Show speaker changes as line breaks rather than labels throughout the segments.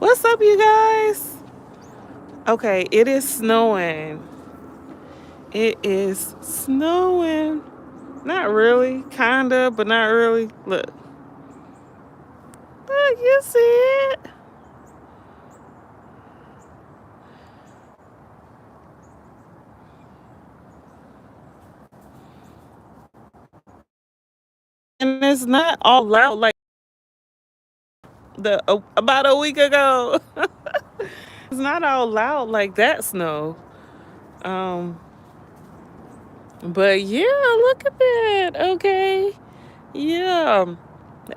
What's up, you guys? Okay, it is snowing. It is snowing. Not really, kinda, but not really. Look, you see it? And it's not all loud like the about a week ago. It's not all loud like that snow. Um, but yeah, look at that. Okay, yeah.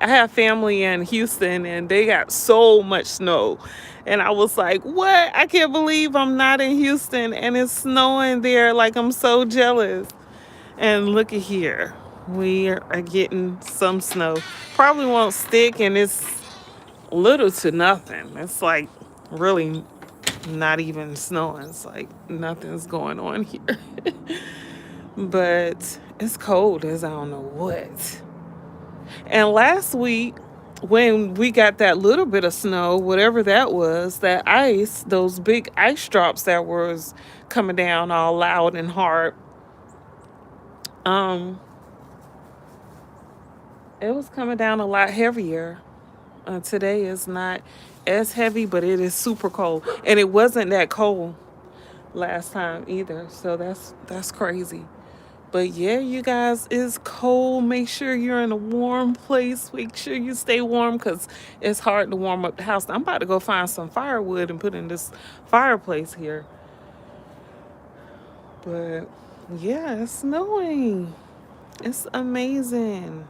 I have family in Houston and they got so much snow. And I was like, what? I can't believe I'm not in Houston and it's snowing there. Like, I'm so jealous. And look at here. We are getting some snow. Probably won't stick and it's little to nothing. It's like really not even snowing. It's like nothing's going on here. But it's cold as I don't know what. And last week, when we got that little bit of snow, whatever that was, that ice, those big ice drops that was coming down all loud and hard, um, it was coming down a lot heavier. Today is not as heavy, but it is super cold, and it wasn't that cold last time either. So that's crazy. But yeah, you guys, it's cold. Make sure you're in a warm place. Make sure you stay warm because it's hard to warm up the house. I'm about to go find some firewood and put in this fireplace here. But yeah, it's snowing. It's amazing.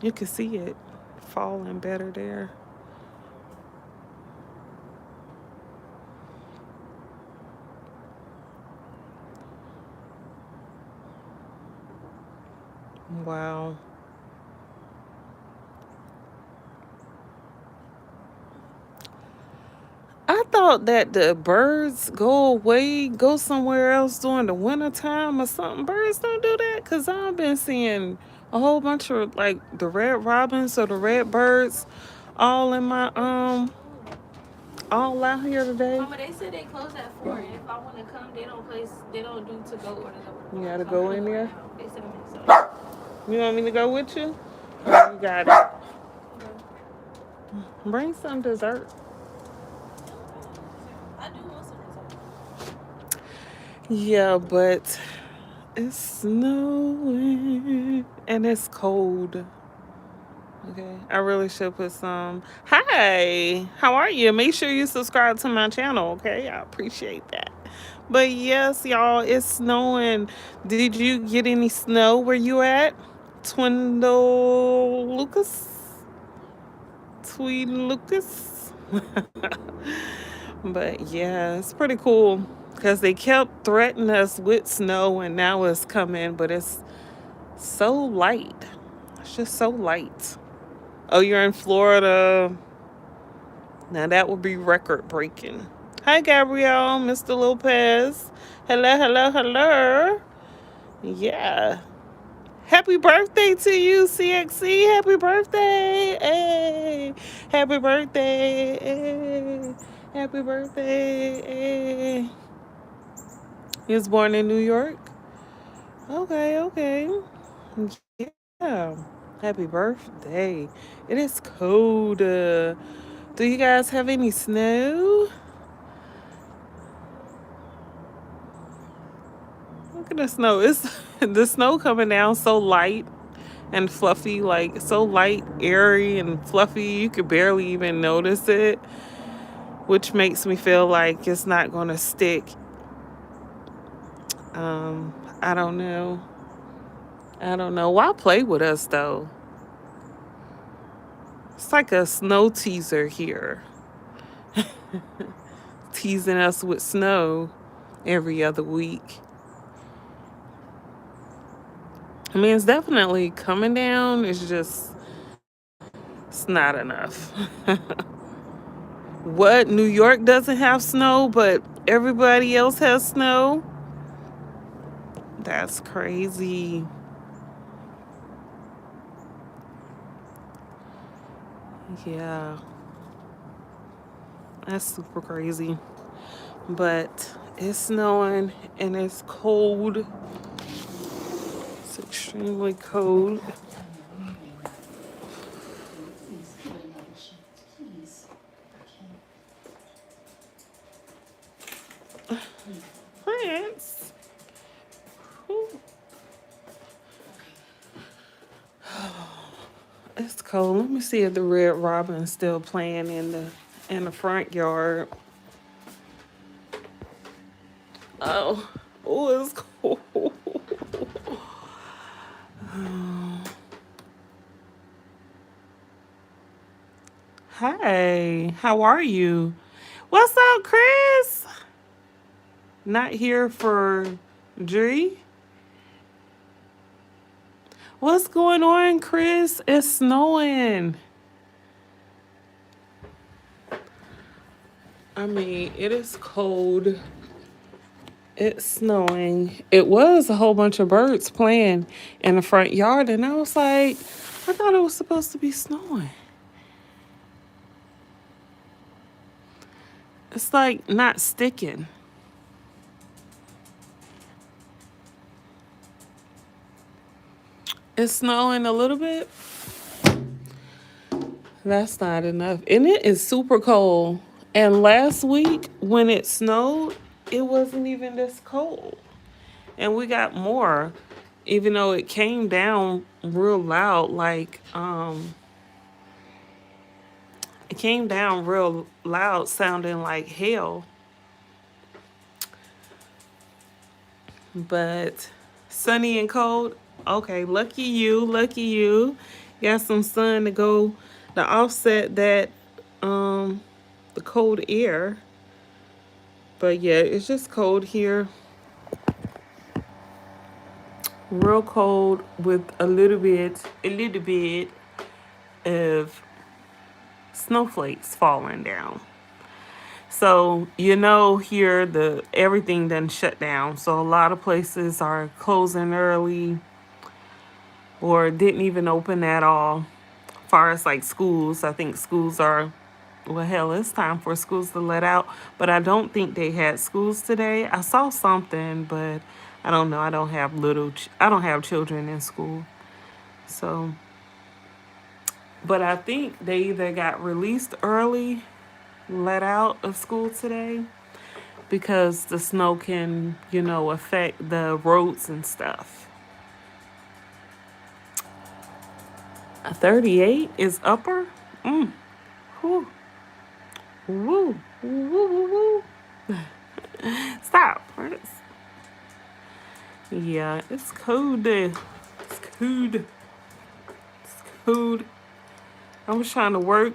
You can see it falling better there. Wow. I thought that the birds go away, go somewhere else during the wintertime or something. Birds don't do that because I've been seeing a whole bunch of like the red robins or the red birds all in my all out here today.
Mama, they said they close at 4. And if I want to come, they don't do to go orders over
You
the phone.
gotta
So I'm
go
gonna
in
go right
there.
now. They 7 minutes away.
You want me to go with you? Or you got it.
Okay.
Bring some dessert.
I do want some dessert.
Yeah, but it's snowing and it's cold. Okay, I really should put some. Hi, how are you? Make sure you subscribe to my channel, okay? I appreciate that. But yes, y'all, it's snowing. Did you get any snow where you at? Twindle Lucas? Tweed Lucas? But yeah, it's pretty cool because they kept threatening us with snow and now it's coming, but it's so light. It's just so light. Oh, you're in Florida. Now that would be record breaking. Hi, Gabrielle, Mr. Lopez. Hello, hello, hello. Yeah. Happy birthday to you, CXC. Happy birthday. Hey. Happy birthday. Hey. Happy birthday. Hey. He was born in New York. Okay, okay. Yeah. Happy birthday. It is cold. Do you guys have any snow? Look at the snow. It's the snow coming down so light and fluffy, like so light, airy, and fluffy. You could barely even notice it, which makes me feel like it's not gonna stick. I don't know. I don't know. Why play with us though? It's like a snow teaser here, teasing us with snow every other week. I mean, it's definitely coming down. It's not enough. What? New York doesn't have snow, but everybody else has snow? That's crazy. Yeah. That's super crazy. But it's snowing and it's cold. It's extremely cold. Plants. It's cold. Let me see if the red robin's still playing in the front yard. Oh, oh, it's cold. Hi, how are you? What's up, Chris? Not here for Dree. What's going on, Chris? It's snowing. I mean, it is cold. It's snowing. It was a whole bunch of birds playing in the front yard, and I was like, I thought it was supposed to be snowing. It's like not sticking. It's snowing a little bit. That's not enough. And it is super cold. And last week when it snowed, it wasn't even this cold. And we got more, even though it came down real loud, like it came down real loud, sounding like hail. But sunny and cold. Okay, lucky you, lucky you. Got some sun to go to offset that the cold air. But yeah, it's just cold here. Real cold with a little bit of snowflakes falling down. So here the everything done shut down. So a lot of places are closing early or didn't even open at all. As far as like schools, I think schools are, well, hell, it's time for schools to let out. But I don't think they had schools today. I saw something, but I don't know. I don't have children in school. So, but I think they either got released early, let out of school today, because the snow can, affect the roads and stuff. A 38 is upper? Whew. Woo. Woo, woo, woo, woo. Stop, Prince. Yeah, it's cold. It's cold. It's cold. I was trying to work,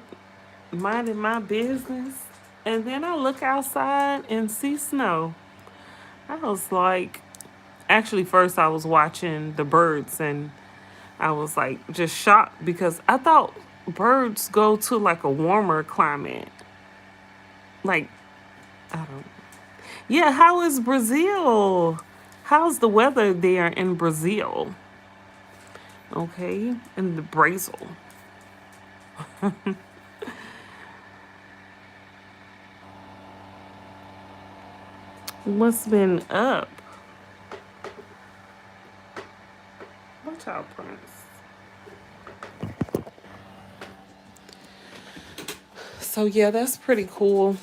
minding my business, and then I look outside and see snow. I was like, actually, first I was watching the birds, and I was like just shocked because I thought birds go to like a warmer climate. Like, I don't. Yeah, how is Brazil? How's the weather there in Brazil? Okay, in the Brazil. What's been up? Watch out, Prince. So yeah, that's pretty cool.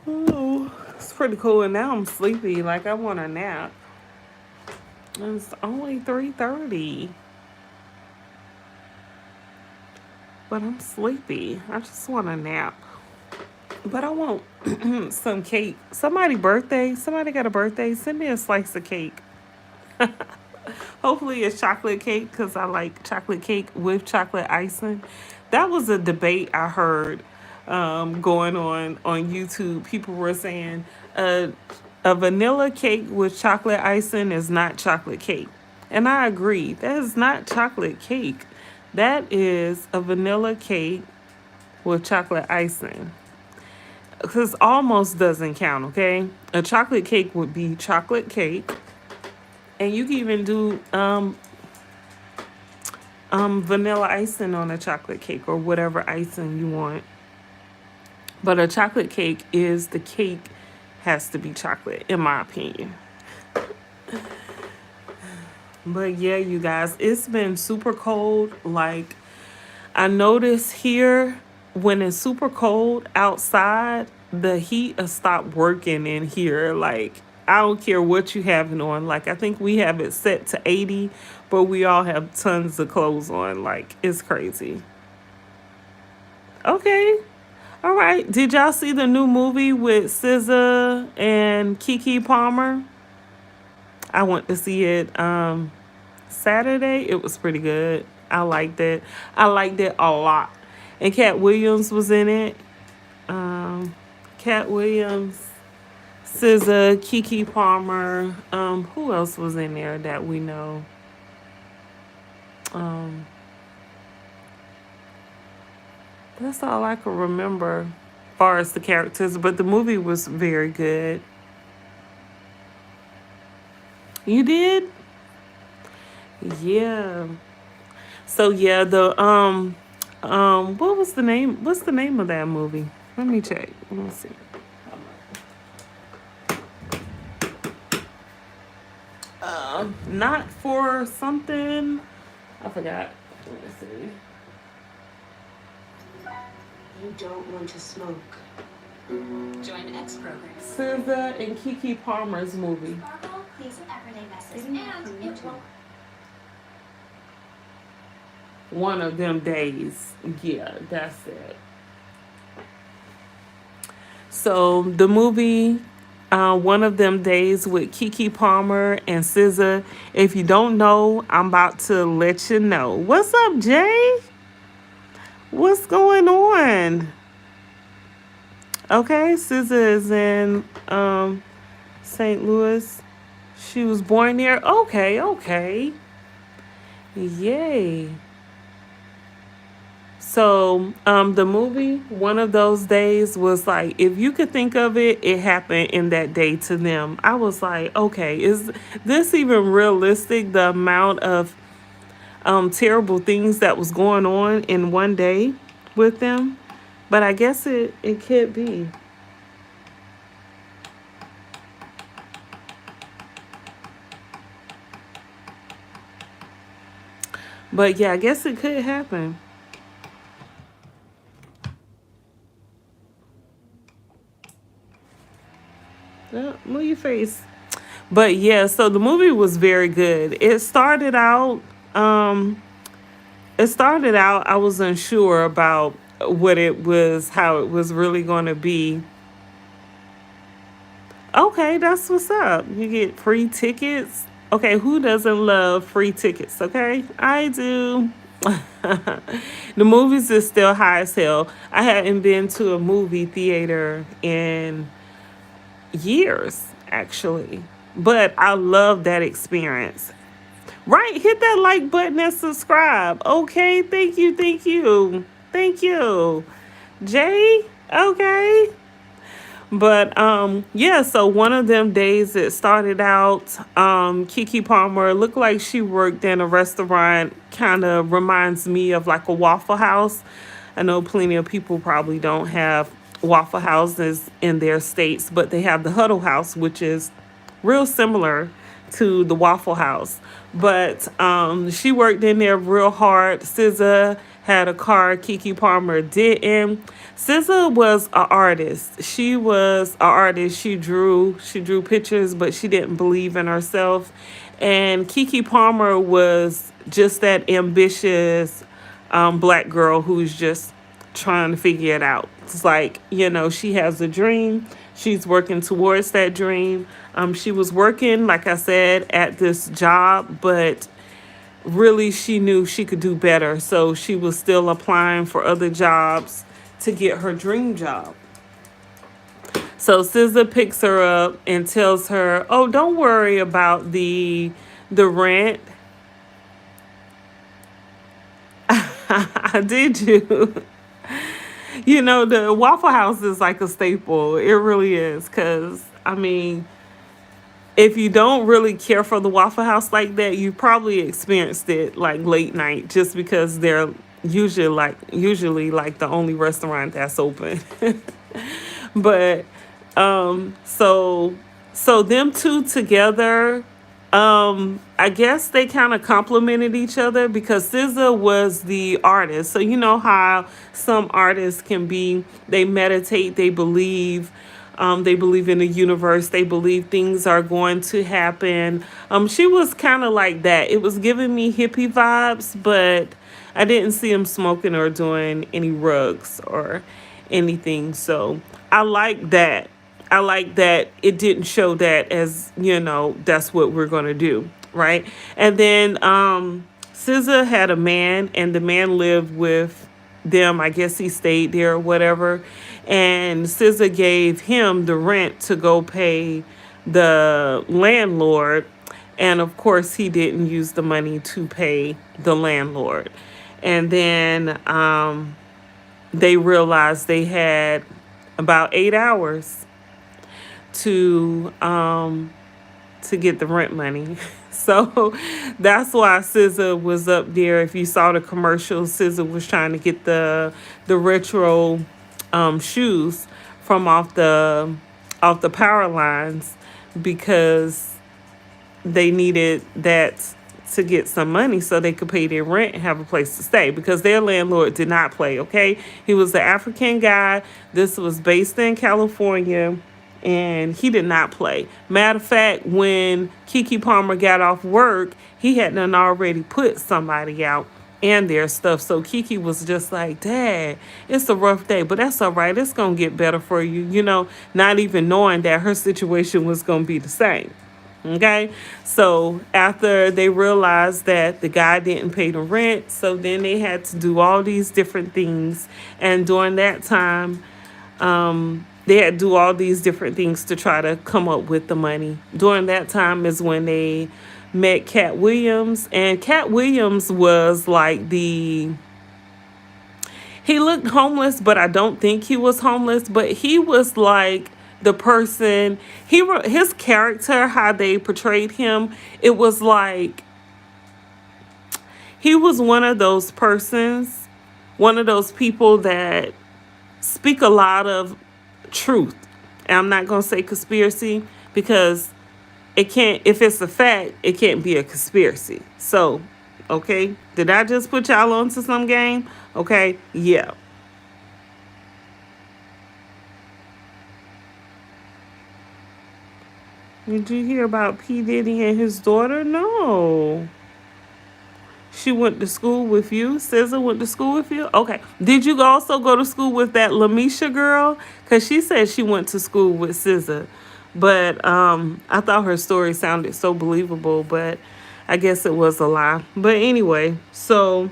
Oh, it's pretty cool. And now I'm sleepy. Like I want a nap. And it's only 3:30, but I'm sleepy. I just want a nap. But I want some cake. Somebody birthday. Somebody got a birthday. Send me a slice of cake. Hopefully it's chocolate cake because I like chocolate cake with chocolate icing. That was a debate I heard going on YouTube. People were saying a vanilla cake with chocolate icing is not chocolate cake. And I agree. That is not chocolate cake. That is a vanilla cake with chocolate icing. because almost doesn't count, okay? A chocolate cake would be chocolate cake. And you can even do vanilla icing on a chocolate cake or whatever icing you want. But a chocolate cake is the cake has to be chocolate, in my opinion. But yeah, you guys, it's been super cold. Like, I notice here when it's super cold outside, the heat has stopped working in here. Like, I don't care what you have it on. Like, I think we have it set to 80, but we all have tons of clothes on. Like, it's crazy. Okay. All right. Did y'all see the new movie with SZA and Kiki Palmer? I went to see it Saturday. It was pretty good. I liked it. I liked it a lot. And Cat Williams was in it. Um, Cat Williams, SZA, Kiki Palmer. Who else was in there that we know? Um, that's all I can remember as far as the characters. But the movie was very good. You did? Yeah. So yeah, the what was the name? What's the name of that movie? Let me check. Let me see. Not for something. I forgot. Let me see.
You don't want to smoke. Join X program.
SZA and Kiki Palmer's movie.
Sparkle, please everyday message. And it won't.
One of them days. Yeah, that's it. So the movie, One of Them Days with Kiki Palmer and SZA. If you don't know, I'm about to let you know. What's up, Jay? What's going on? Okay, SZA is in St. Louis. She was born there. Okay, okay. Yay. So, the movie, One of Those Days, was like, if you could think of it, it happened in that day to them. I was like, okay, is this even realistic? The amount of terrible things that was going on in one day with them? But I guess it could be. But yeah, I guess it could happen. Move your face. But yeah, so the movie was very good. Um, it started out, I was unsure about what it was, how it was really going to be. Okay, that's what's up. You get free tickets. Okay, who doesn't love free tickets? Okay, I do. The movies is still high as hell. I hadn't been to a movie theater in years, actually. But I love that experience. Right, hit that like button and subscribe. Okay, thank you, thank you, thank you. Jay, okay. But yeah, so one of them days it started out, Kiki Palmer looked like she worked in a restaurant, kind of reminds me of like a Waffle House. I know plenty of people probably don't have Waffle Houses in their states, but they have the Huddle House, which is real similar to the Waffle House. But she worked in there real hard. SZA had a car, Kiki Palmer didn't. SZA was an artist. She was an artist. She drew pictures, but she didn't believe in herself. And Kiki Palmer was just that ambitious black girl who's just trying to figure it out. It's like, she has a dream. She's working towards that dream. She was working, like I said, at this job, but really she knew she could do better. So she was still applying for other jobs to get her dream job. So SZA picks her up and tells her, "Oh, don't worry about the rent." Did you? The Waffle House is like a staple. It really is. Because, I mean, if you don't really care for the Waffle House like that, you probably experienced it like late night just because they're usually like the only restaurant that's open. But so them two together, I guess they kind of complemented each other because SZA was the artist. So you know how some artists can be, they meditate, they believe in the universe, they believe things are going to happen. She was kind of like that. It was giving me hippie vibes, but I didn't see him smoking or doing any rugs or anything. So I like that. I like that it didn't show that as, that's what we're going to do. Right. And then SZA had a man, and the man lived with them. I guess he stayed there or whatever. And SZA gave him the rent to go pay the landlord. And of course, he didn't use the money to pay the landlord. And then they realized they had about 8 hours to get the rent money. So that's why SZA was up there. If you saw the commercial, SZA was trying to get the retro shoes from off the power lines because they needed that to get some money so they could pay their rent and have a place to stay because their landlord did not play, okay? He was an African guy. This was based in California, and he did not play. Matter of fact, when Keke Palmer got off work, he had done already put somebody out and their stuff. So Keke was just like, Dad, it's a rough day, but that's all right. It's going to get better for you, not even knowing that her situation was going to be the same. Okay, so after they realized that the guy didn't pay the rent, so then they had to do all these different things. And during that time, they had to do all these different things to try to come up with the money. During that time is when they met Cat Williams. And Cat Williams was like he looked homeless, but I don't think he was homeless. But he was like the person, his character, how they portrayed him, it was like he was one of those people that speak a lot of truth. And I'm not going to say conspiracy because it can't, if it's a fact, it can't be a conspiracy. So, okay, did I just put y'all onto some game? Okay, yeah. Did you hear about P. Diddy and his daughter? No. She went to school with you? SZA went to school with you? Okay. Did you also go to school with that Lamisha girl? Because she said she went to school with SZA. But I thought her story sounded so believable, but I guess it was a lie. But anyway, so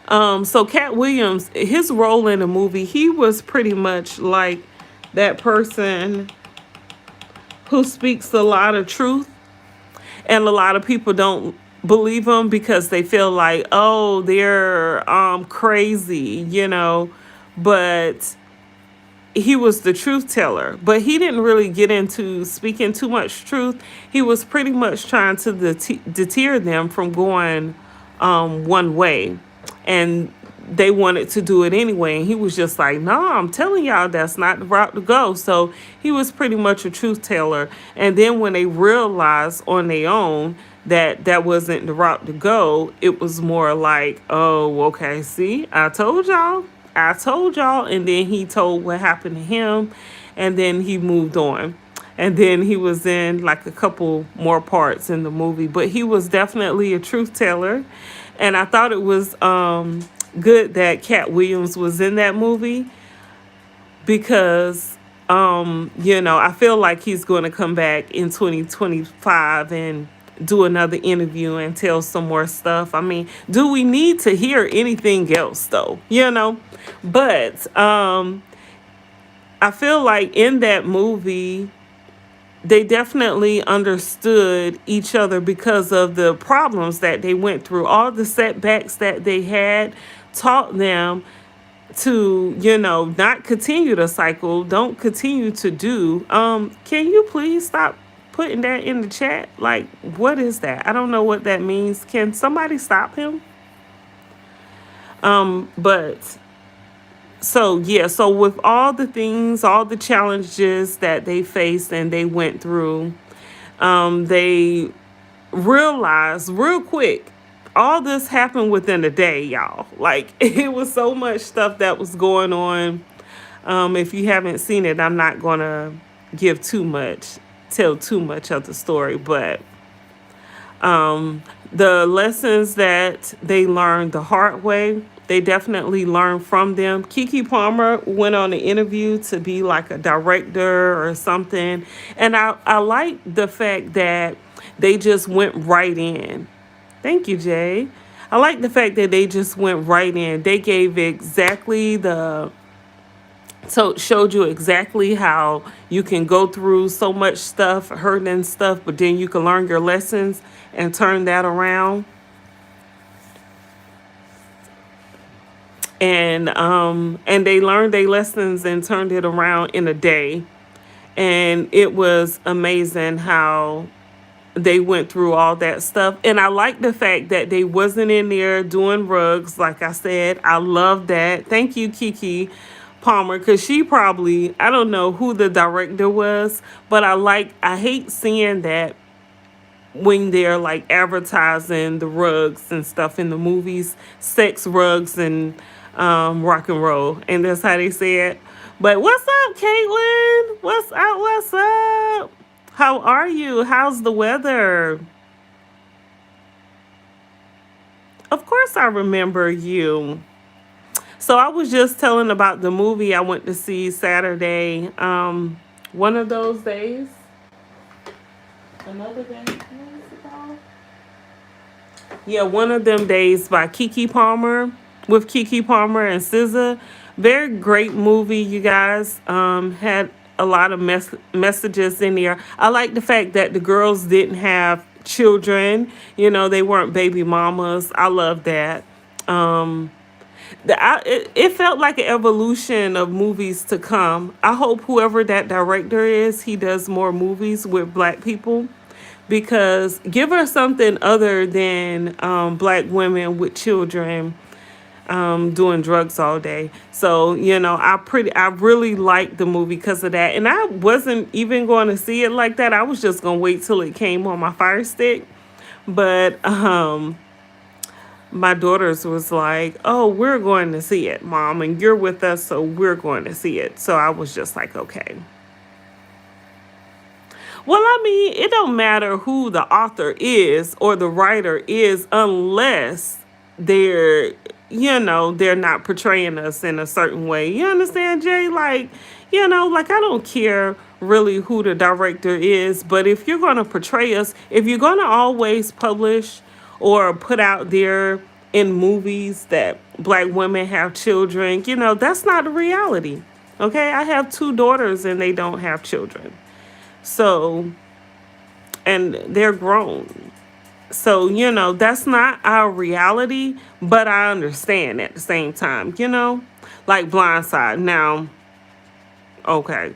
Cat Williams, his role in the movie, he was pretty much like that person who speaks a lot of truth, and a lot of people don't believe him because they feel like, oh, they're crazy, but he was the truth teller. But he didn't really get into speaking too much truth. He was pretty much trying to deter them from going one way, and they wanted to do it anyway, and he was just like, no, I'm telling y'all that's not the route to go. So he was pretty much a truth teller. And then when they realized on their own that that wasn't the route to go, it was more like, oh, okay, see, I told y'all. And then he told what happened to him, and then he moved on. And then he was in like a couple more parts in the movie, but he was definitely a truth teller. And I thought it was good that Cat Williams was in that movie because, I feel like he's going to come back in 2025 and do another interview and tell some more stuff. I mean, do we need to hear anything else though? But I feel like in that movie, they definitely understood each other because of the problems that they went through. All the setbacks that they had taught them to, not continue the cycle, don't continue to do. Can you please stop putting that in the chat? Like, what is that? I don't know what that means. Can somebody stop him? But so yeah, so with all the things, all the challenges that they faced and they went through, they realized real quick all this happened within a day, y'all. Like it was so much stuff that was going on. If you haven't seen it, I'm not gonna give too much, tell too much of the story, but the lessons that they learned the hard way, they definitely learned from them. Kiki Palmer went on an interview to be like a director or something. And I like the fact that they just went right in. Thank you, Jay. I like the fact that they just went right in. They gave exactly the so showed you exactly how you can go through so much stuff, hurting stuff, but then you can learn your lessons and turn that around. And they learned their lessons and turned it around in a day. And it was amazing how they went through all that stuff. And I like the fact that they wasn't in there doing rugs. Like I said, I love that. Thank you, Kiki Palmer, because she probably, I don't know who the director was, but I hate seeing that when they're like advertising the rugs and stuff in the movies, sex rugs and rock and roll, and that's how they say it. But what's up, Caitlin? What's up? What's up? How are you? How's the weather? Of course, I remember you. So I was just telling about the movie I went to see Saturday. One of those days. Another day. What is it called? Yeah, one of them days by Kiki Palmer with Kiki Palmer and SZA. Very great movie, you guys. Had a lot of messages in there. I like the fact that the girls didn't have children. They weren't baby mamas. I love that. Um, it felt like an evolution of movies to come. I hope whoever that director is, he does more movies with black people because give her something other than black women with children doing drugs all day. So I really liked the movie because of that, and I wasn't even going to see it like that. I was just going to wait till it came on my Fire Stick, but my daughters was like, "Oh, we're going to see it, Mom, and you're with us, so we're going to see it." So I was just like, "Okay." Well, I mean, it don't matter who the author is or the writer is unless they're, they're not portraying us in a certain way. You understand, Jay? Like, like I don't care really who the director is, but if you're going to portray us, if you're going to always publish or put out there in movies that black women have children, that's not the reality. Okay? I have two daughters and they don't have children. So, and they're grown. So, that's not our reality, but I understand at the same time, like Blindside. Now, okay.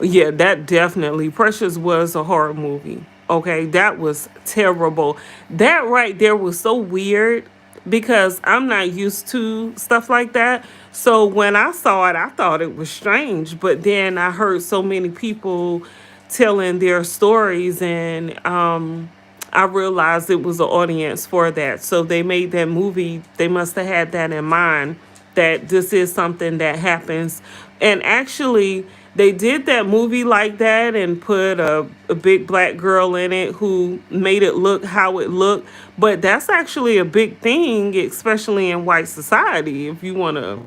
Yeah, that definitely. Precious was a horror movie. Okay, that was terrible. That right there was so weird because I'm not used to stuff like that. So when I saw it, I thought it was strange. But then I heard so many people telling their stories, and I realized it was an audience for that. So they made that movie, they must have had that in mind that this is something that happens. And actually, they did that movie like that and put a big black girl in it who made it look how it looked. But that's actually a big thing, especially in white society, if you want to.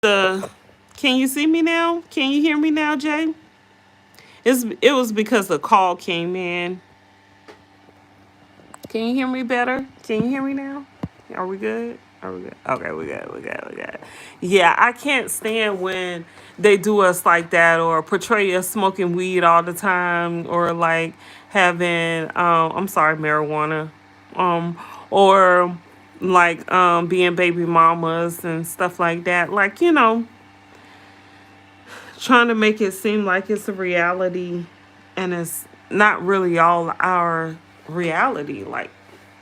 The Can you see me now? Can you hear me now, Jay? it was because the call came in. Can you hear me better? Can you hear me now? Are we good? Are we good? Okay, we good. We good. We good. Yeah, I can't stand when they do us like that or portray us smoking weed all the time or like having I'm sorry, marijuana. Um or like being baby mamas and stuff like that. Like, trying to make it seem like it's a reality and it's not really all our reality, like,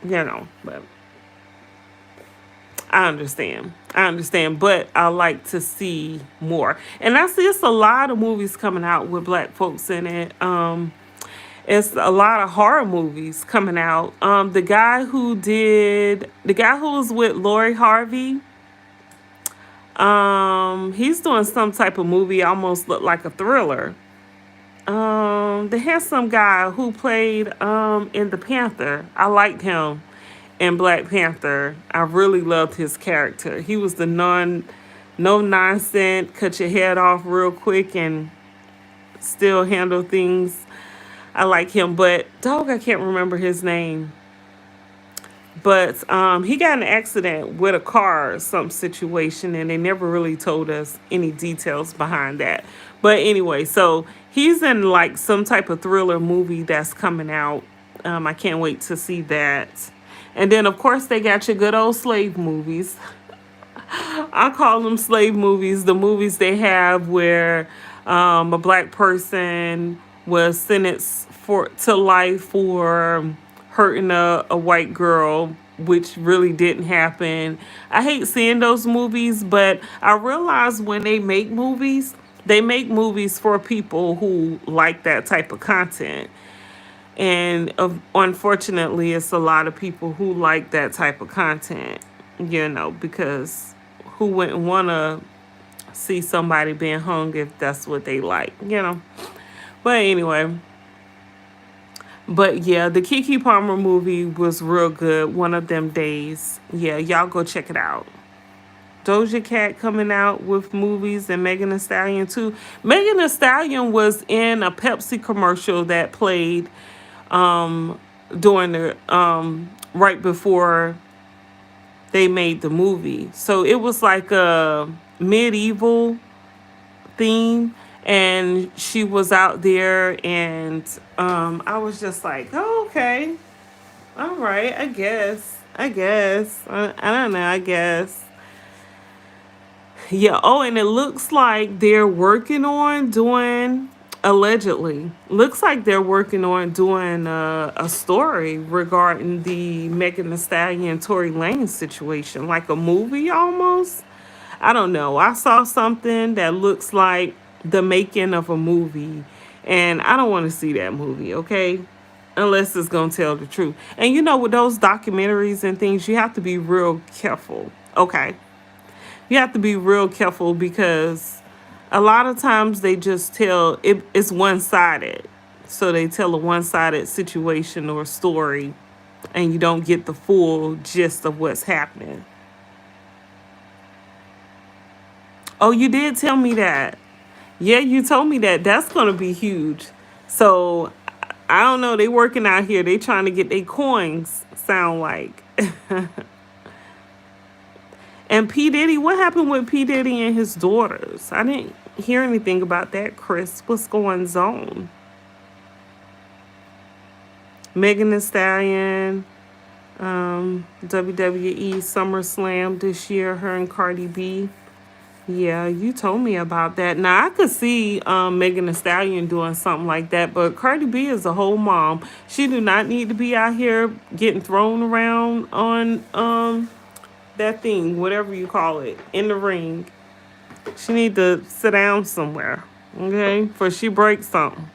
but I understand, but I like to see more. And I see it's a lot of movies coming out with black folks in it. It's a lot of horror movies coming out. The guy who was with Lori Harvey, he's doing some type of movie almost look like a thriller. The handsome guy who played in the Panther. I liked him in Black Panther. I really loved his character. He was the no nonsense, cut your head off real quick and still handle things. I like him, but dog, I can't remember his name. But he got in an accident with a car or some situation, and they never really told us any details behind that. But anyway, so he's in like some type of thriller movie that's coming out. I can't wait to see that. And then, of course, they got your good old slave movies. I call them slave movies, the movies they have where a black person was sentenced to life for hurting a white girl, which really didn't happen. I hate seeing those movies, but I realize when they make movies for people who like that type of content. And unfortunately, it's a lot of people who like that type of content, because who wouldn't want to see somebody being hung if that's what they like. But anyway, but yeah, the Kiki Palmer movie was real good. One of them days. Yeah, y'all go check it out. Doja Cat coming out with movies and Megan Thee Stallion too. Megan Thee Stallion was in a Pepsi commercial that played during the right before they made the movie. So it was like a medieval theme, and she was out there, and I was just like, oh, okay, all right, I don't know, I guess. Yeah. Oh, and it looks like they're working on doing, allegedly, looks like they're working on doing a story regarding the Megan Thee Stallion Tory Lane situation, like a movie almost. I don't know. I saw something that looks like the making of a movie, and I don't want to see that movie, okay? Unless it's going to tell the truth. And with those documentaries and things, you have to be real careful, okay? You have to be real careful because a lot of times they just it's one sided. So they tell a one sided situation or story, and you don't get the full gist of what's happening. Oh, you did tell me that. Yeah, you told me that. That's going to be huge. So I don't know. They working out here. They trying to get their coins, sound like. And P. Diddy, what happened with P. Diddy and his daughters? I didn't hear anything about that, Chris. What's going on? Megan Thee Stallion, WWE SummerSlam this year, her and Cardi B. Yeah, you told me about that. Now, I could see Megan Thee Stallion doing something like that, but Cardi B is a whole mom. She do not need to be out here getting thrown around on that thing, whatever you call it, in the ring. She need to sit down somewhere, okay? Before she breaks something.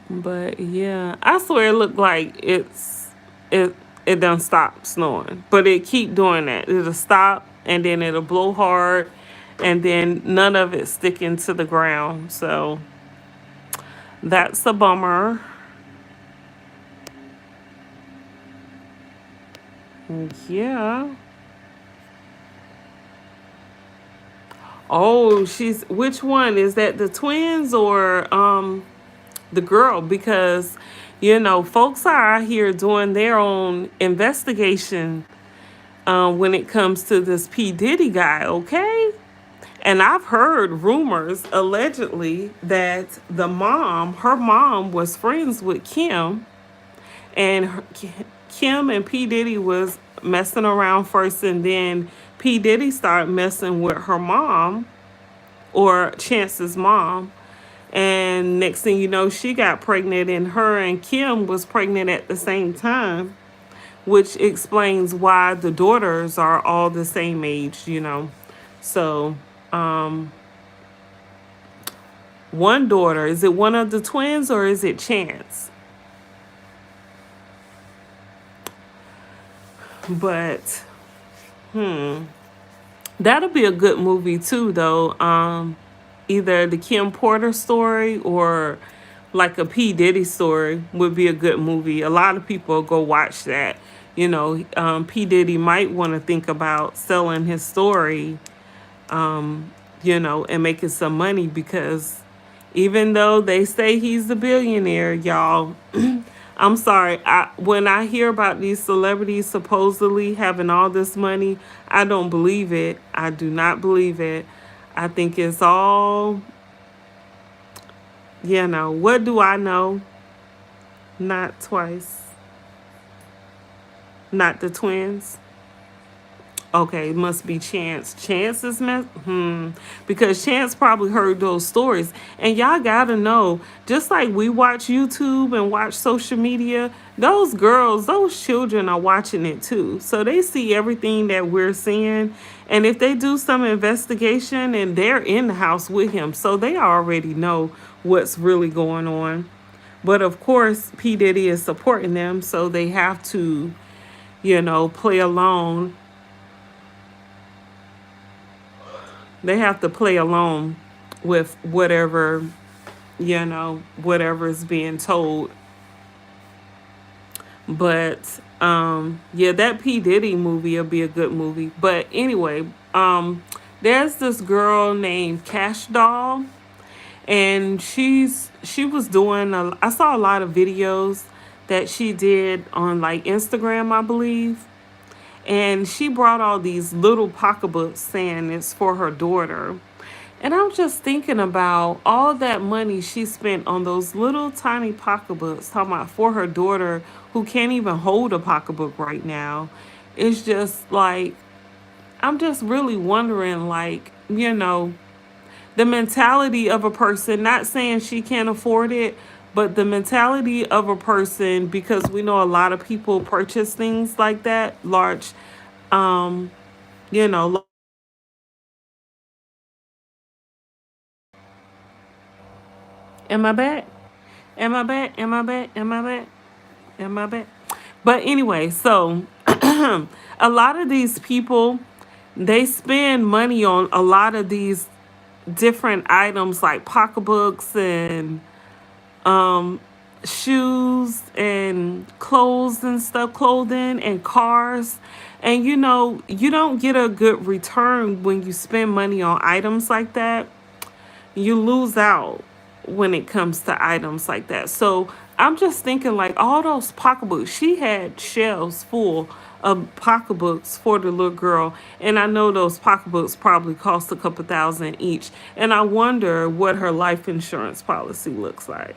But yeah, I swear it looked like it done stop snowing, but it keep doing that. It'll stop and then it'll blow hard, and then none of it sticking to the ground. So that's a bummer. Yeah. Oh, she's which one? Is that the twins or the girl? Because folks are out here doing their own investigation when it comes to this P. Diddy guy, okay? And I've heard rumors allegedly that her mom was friends with Kim, and Kim and P. Diddy was messing around first, and then P. Diddy started messing with her mom, or Chance's mom. And next thing you know, she got pregnant, and her and Kim was pregnant at the same time, which explains why the daughters are all the same age. So, one daughter, is it one of the twins or is it Chance? But, that'll be a good movie too, though. Either the Kim Porter story or like a P. Diddy story would be a good movie. A lot of people go watch that. P. Diddy might want to think about selling his story, and making some money, because even though they say he's a billionaire, y'all, I'm sorry. When I hear about these celebrities supposedly having all this money, I don't believe it. I do not believe it. I think it's all, what do I know? Not twice. Not the twins. Okay, it must be Chance. Chance is because Chance probably heard those stories. And y'all gotta know, just like we watch YouTube and watch social media, those girls, those children are watching it too. So they see everything that we're seeing. And if they do some investigation, and they're in the house with him, so they already know what's really going on. But of course, P. Diddy is supporting them, so they have to, play along. They have to play along with whatever is being told. But yeah, that P. Diddy movie will be a good movie. But anyway, there's this girl named Cash Doll, and she was doing I saw a lot of videos that she did on like Instagram, I believe. And she brought all these little pocketbooks saying it's for her daughter. And I'm just thinking about all that money she spent on those little tiny pocketbooks, talking about for her daughter who can't even hold a pocketbook right now. It's just like, I'm just really wondering, like, the mentality of a person, not saying she can't afford it, but the mentality of a person, because we know a lot of people purchase things like that, large, um, you know, am I back? Am I back? Am I back? Am I back? Am I back? But anyway, so a lot of these people, they spend money on a lot of these different items like pocketbooks and shoes and clothes and stuff, clothing and cars. And you don't get a good return when you spend money on items like that. You lose out when it comes to items like that. So I'm just thinking, like, all those pocketbooks, she had shelves full of pocketbooks for the little girl. And I know those pocketbooks probably cost a couple thousand each. And I wonder what her life insurance policy looks like.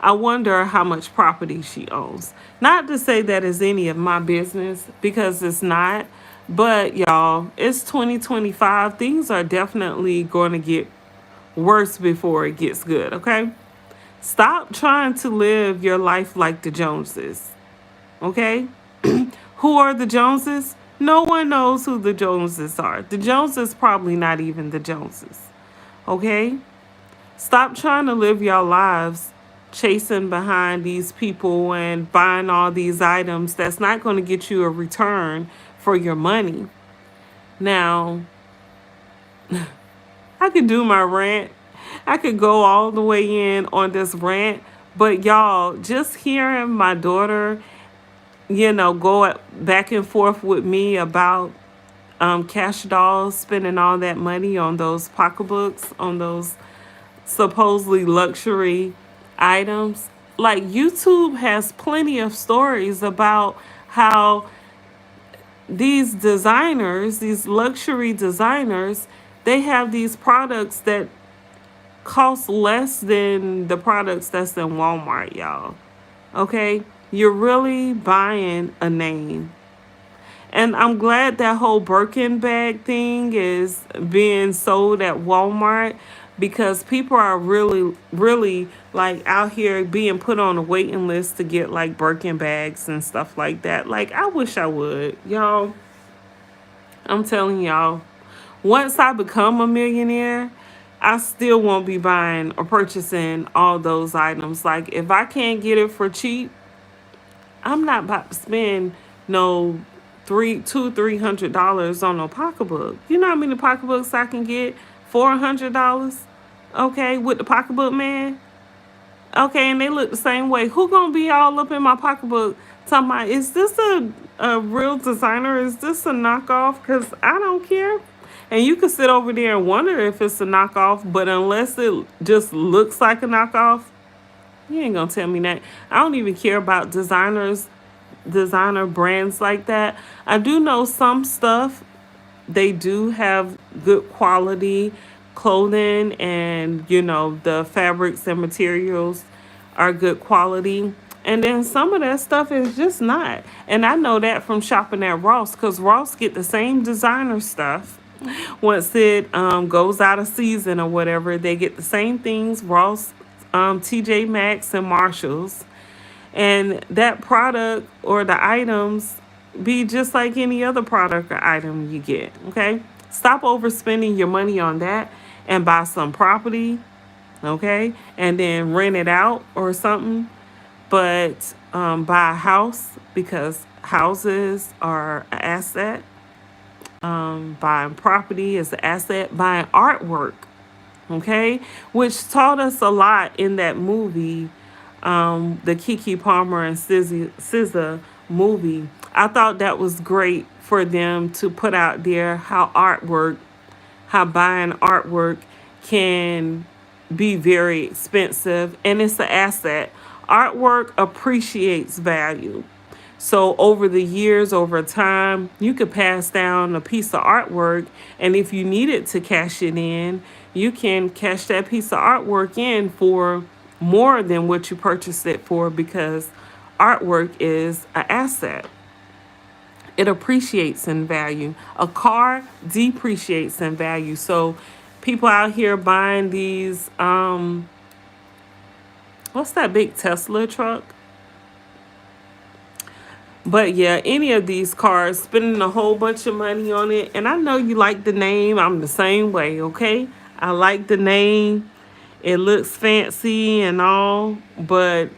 I wonder how much property she owns. Not to say that is any of my business, because it's not. But y'all, it's 2025. Things are definitely going to get worse before it gets good, okay? Stop trying to live your life like the Joneses, okay? Who are the Joneses? No one knows who the Joneses are. The Joneses probably not even the Joneses, okay? Stop trying to live your lives chasing behind these people and buying all these items that's not going to get you a return for your money. Now, I could do my rant. I could go all the way in on this rant, but y'all, just hearing my daughter, go back and forth with me about cash dolls spending all that money on those pocketbooks, on those supposedly luxury items. Like YouTube has plenty of stories about how these designers, these luxury designers, they have these products that cost less than the products that's in Walmart, y'all. Okay? You're really buying a name. And I'm glad that whole Birkin bag thing is being sold at Walmart because people are really, really like out here being put on a waiting list to get like Birkin bags and stuff like that. Like, I wish I would. Y'all, I'm telling y'all, once I become a millionaire, I still won't be buying or purchasing all those items. Like, if I can't get it for cheap, I'm not about to spend no $300 on no pocketbook. You know how many pocketbooks I can get? $400. Okay, with the pocketbook man. Okay, and they look the same way. Who gonna be all up in my pocketbook talking about, is this a real designer? Is this a knockoff? Because I don't care. And you can sit over there and wonder if it's a knockoff, but unless it just looks like a knockoff, you ain't gonna tell me that. I don't even care about designer brands like that. I do know some stuff, they do have good quality clothing, and the fabrics and materials are good quality, and then some of that stuff is just not. And I know that from shopping at Ross, because Ross get the same designer stuff once it goes out of season or whatever. They get the same things, Ross, TJ Maxx, and Marshalls, and that product or the items be just like any other product or item you get. Okay, stop overspending your money on that and buy some property. Okay, and then rent it out or something. But buy a house, because houses are an asset. Buying property is an asset. Buying artwork, okay, which taught us a lot in that movie, the Kiki Palmer and SZA movie. I thought that was great for them to put out there how buying artwork can be very expensive, and it's an asset. Artwork appreciates value. So over the years, over time, you could pass down a piece of artwork, and if you needed to cash it in, you can cash that piece of artwork in for more than what you purchased it for, because artwork is an asset. It appreciates in value. A car depreciates in value. So people out here buying these, what's that big Tesla truck? But yeah, any of these cars, spending a whole bunch of money on it. And I know you like the name. I'm the same way, okay? I like the name. It looks fancy and all. But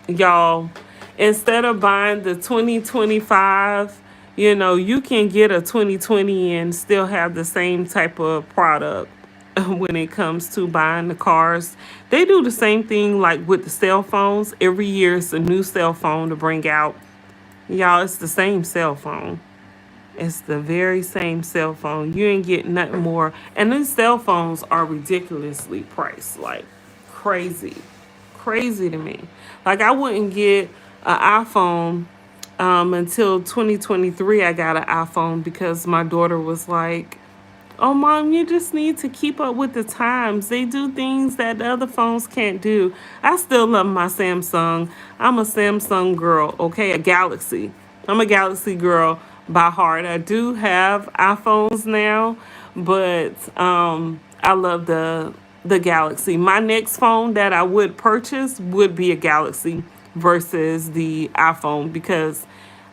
y'all, instead of buying the 2025, you can get a 2020 and still have the same type of product. When it comes to buying the cars, they do the same thing like with the cell phones. Every year it's a new cell phone to bring out. Y'all, it's the same cell phone. It's the very same cell phone. You ain't getting nothing more. And these cell phones are ridiculously priced. Like, crazy. Crazy to me. Like, I wouldn't get an iPhone until 2023. I got an iPhone because my daughter was like, oh, Mom, you just need to keep up with the times. They do things that the other phones can't do. I still love my Samsung. I'm a Samsung girl, okay? A Galaxy. I'm a Galaxy girl by heart. I do have iPhones now, but I love the Galaxy. My next phone that I would purchase would be a Galaxy versus the iPhone, because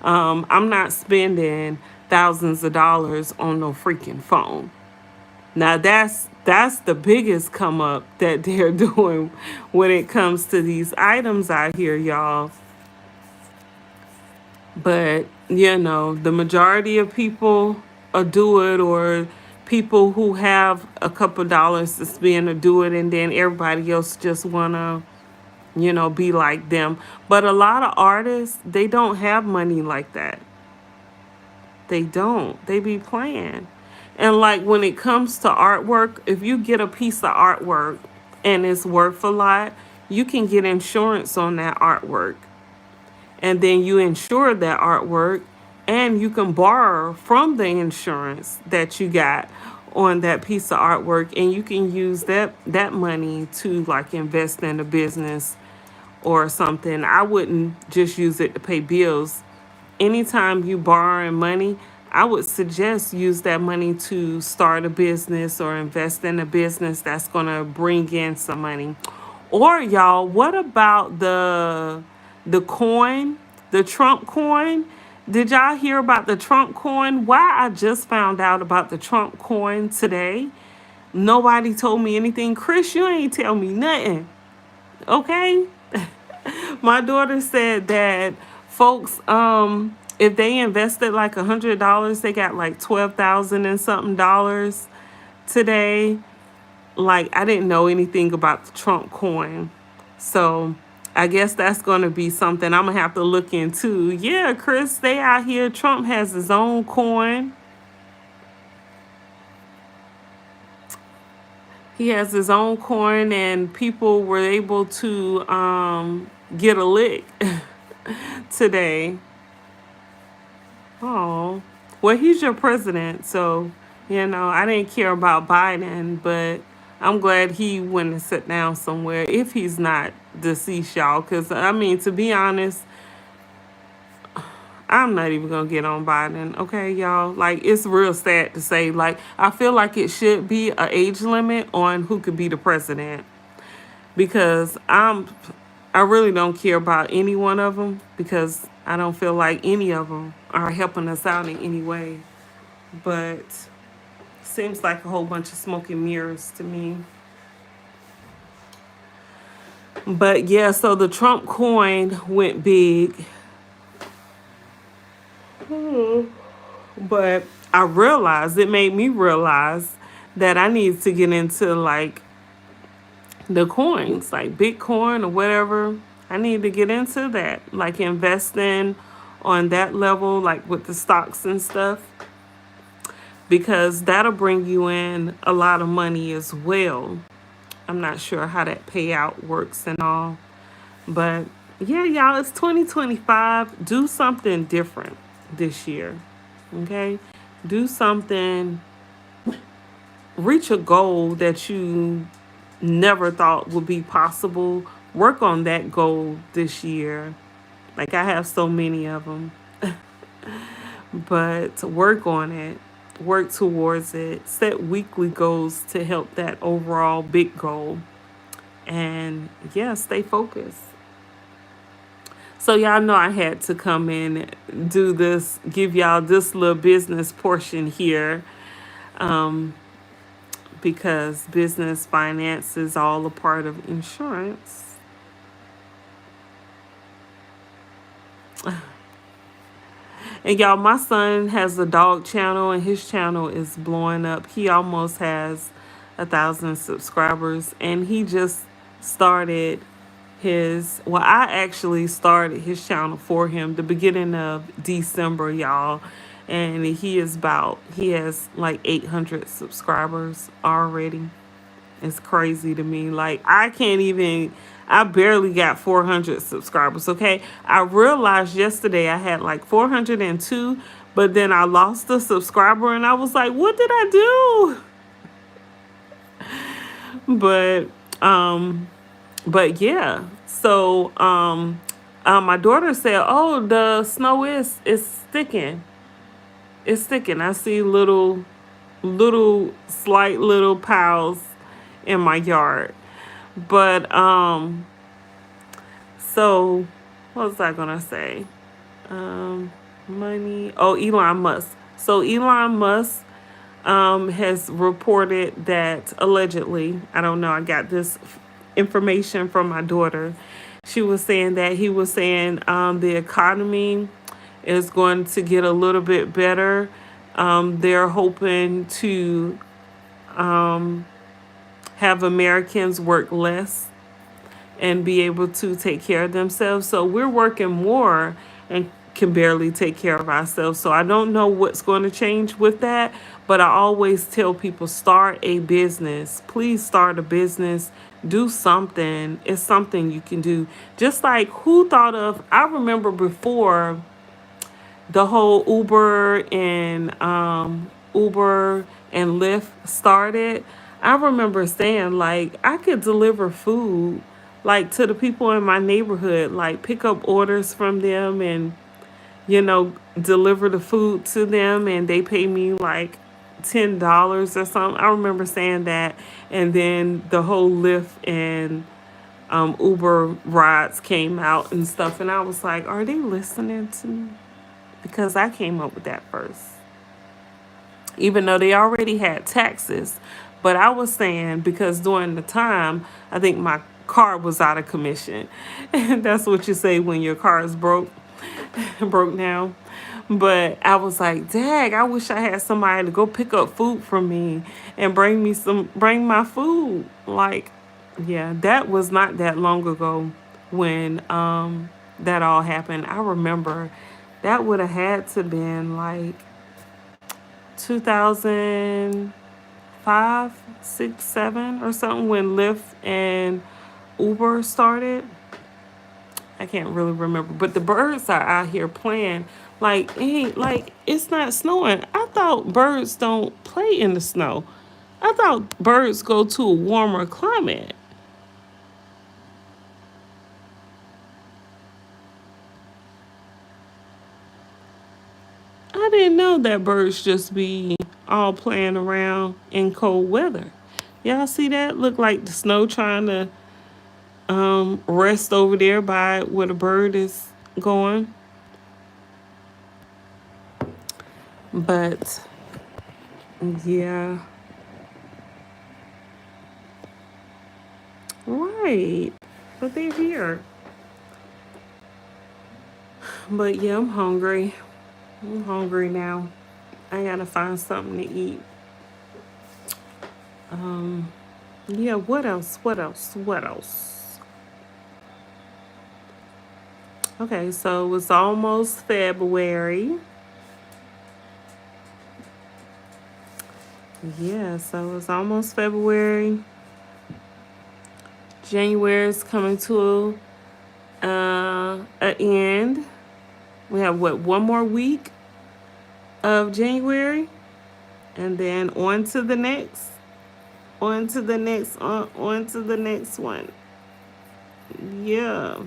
I'm not spending thousands of dollars on no freaking phone. Now that's the biggest come up that they're doing when it comes to these items out here, y'all. But the majority of people do it, or people who have a couple dollars to spend or do it, and then everybody else just wanna be like them. But a lot of artists, they don't have money like that. They don't. They be playing. And like when it comes to artwork, if you get a piece of artwork and it's worth a lot, you can get insurance on that artwork. And then you insure that artwork and you can borrow from the insurance that you got on that piece of artwork, and you can use that money to like invest in a business or something. I wouldn't just use it to pay bills. Anytime you borrowing money, I would suggest use that money to start a business or invest in a business that's gonna bring in some money. Or y'all, what about the coin, the Trump coin? Did y'all hear about the Trump coin? Why I just found out about the Trump coin today. Nobody told me anything. Chris, you ain't tell me nothing. Okay? My daughter said that folks, if they invested like $100, they got like 12,000 and something dollars today. Like, I didn't know anything about the Trump coin. So I guess that's going to be something I'm going to have to look into. Yeah, Chris, stay out here. Trump has his own coin. He has his own coin, and people were able to get a lick today. Oh, well, he's your president, so, I didn't care about Biden, but I'm glad he went and sat down somewhere if he's not deceased, y'all. Because, I mean, to be honest, I'm not even going to get on Biden, okay, y'all? Like, it's real sad to say. Like, I feel like it should be an age limit on who could be the president, because I really don't care about any one of them, because I don't feel like any of them are helping us out in any way. But seems like a whole bunch of smoke and mirrors to me. But yeah, so the Trump coin went big. But it made me realize that I need to get into like the coins, like Bitcoin or whatever. I need to get into that, like investing on that level, like with the stocks and stuff, because that'll bring you in a lot of money as well. I'm not sure how that payout works and all, but yeah, y'all, it's 2025. Do something different this year, okay? Do something, reach a goal that you never thought would be possible. Work on that goal this year. Like, I have so many of them. But work on it. Work towards it. Set weekly goals to help that overall big goal. And yeah, stay focused. So y'all know I had to come in, do this, give y'all this little business portion here. Because business finance is all a part of insurance. And y'all, my son has a dog channel, and his channel is blowing up. He almost has 1,000 subscribers, and he just started I actually started his channel for him the beginning of December, y'all. And he has like 800 subscribers already. It's crazy to me. Like, I barely got 400 subscribers, okay? I realized yesterday I had like 402, but then I lost a subscriber, and I was like, what did I do? But yeah. So, my daughter said, oh, the snow is sticking. It's sticking. I see slight little piles in my yard. But so what was I gonna say? Money. Oh, Elon Musk. So Elon Musk has reported that allegedly, I don't know, I got this information from my daughter. He was saying the economy is going to get a little bit better. They're hoping to have Americans work less and be able to take care of themselves. So we're working more and can barely take care of ourselves. So I don't know what's going to change with that, but I always tell people start a business. Please start a business. Do something. It's something you can do. Just like who thought of, I remember before the whole Uber and Lyft started, I remember saying like I could deliver food like to the people in my neighborhood, like pick up orders from them and deliver the food to them and they pay me like $10 or something. I remember saying that, and then the whole Lyft and Uber rides came out and stuff, and I was like, are they listening to me? Because I came up with that first, even though they already had taxes. But I was saying because during the time, I think my car was out of commission. And that's what you say when your car is broke down. But I was like, dang, I wish I had somebody to go pick up food from me and bring my food. Like, yeah, that was not that long ago when that all happened. I remember that would have had to been like 2005, 6, 7 or something when Lyft and Uber started. I can't really remember, but the birds are out here playing. Like, hey, like it's not snowing. I thought birds don't play in the snow. I thought birds go to a warmer climate. I didn't know that birds just be all playing around in cold weather. Y'all see that? Look like the snow trying to rest over there by where the bird is going. But yeah, right. But they're here. But yeah, I'm hungry. I'm hungry now. I gotta find something to eat. Um, yeah, what else? What else? What else? Okay, so it's almost February. Yeah, so it's almost February. January is coming to an end. We have what, one more week of January, and then on to the next, on to the next one. Yeah.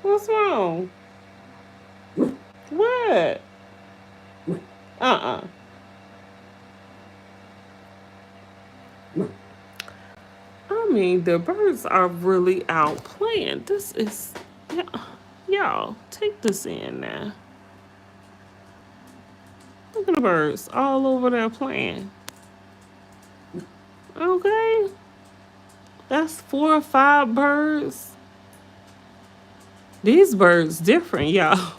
What's wrong? What? Uh-uh. I mean, the birds are really out playing. This is, yeah, y'all, take this in now. Look at the birds all over there playing. Okay, that's 4 or 5 birds. These birds different, y'all.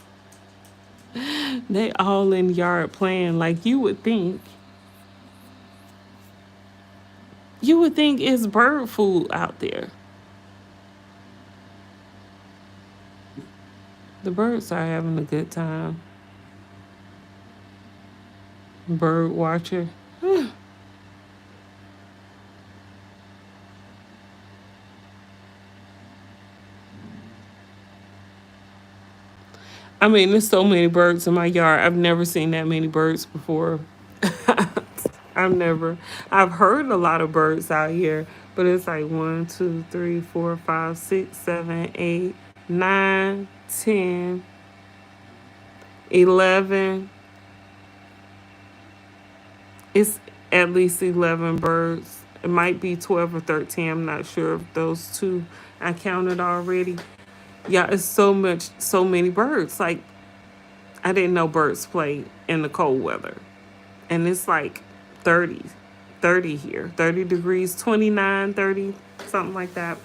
They all in the yard playing like you would think. You would think it's bird food out there. The birds are having a good time. Bird watcher. I mean, there's so many birds in my yard. I've never seen that many birds before. I've never. I've heard a lot of birds out here, but it's like 1, 2, 3, 4, 5, 6, 7, 8, 9, 10, 11. It's at least 11 birds. It might be 12 or 13. I'm not sure if those two I counted already. Yeah, it's so many birds. Like, I didn't know birds play in the cold weather. And it's like 30, 30 here, 30 degrees, 29, 30, something like that.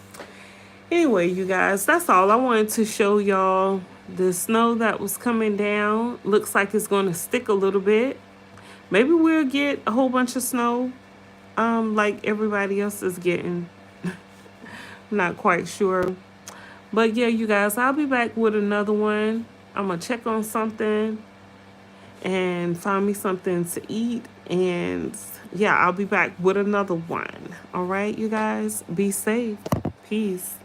Anyway, you guys, that's all I wanted to show y'all. The snow that was coming down looks like it's going to stick a little bit. Maybe we'll get a whole bunch of snow like everybody else is getting. I'm not quite sure. But yeah, you guys, I'll be back with another one. I'm going to check on something and find me something to eat. And yeah, I'll be back with another one. All right, you guys, be safe. Peace.